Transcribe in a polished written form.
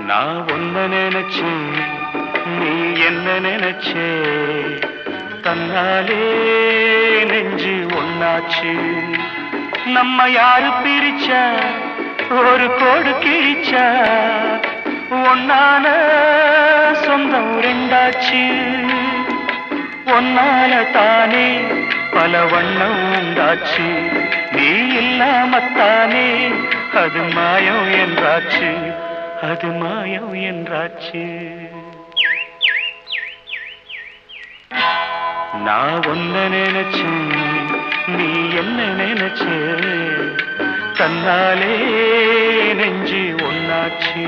நான் ஒன்ன நினைச்சு நீ என்ன நினைச்சே தன்னாலே நெஞ்சு ஒன்னாச்சு நம்ம யாரு பிரிச்சா ஒரு கோடு கிழிச்சா ஒன்னான சொந்தம் ரெண்டாச்சு ஒன்னால தானே பல வண்ணம் உண்டாச்சு நீ இல்லாமத்தானே அது மாயம் என்றாச்சு அது மாயம் என்றாச்சு நான் ஒன்ன நினைச்சேன் நீ என்ன நினைச்சே தன்னாலே நெஞ்சு ஒன்னாச்சு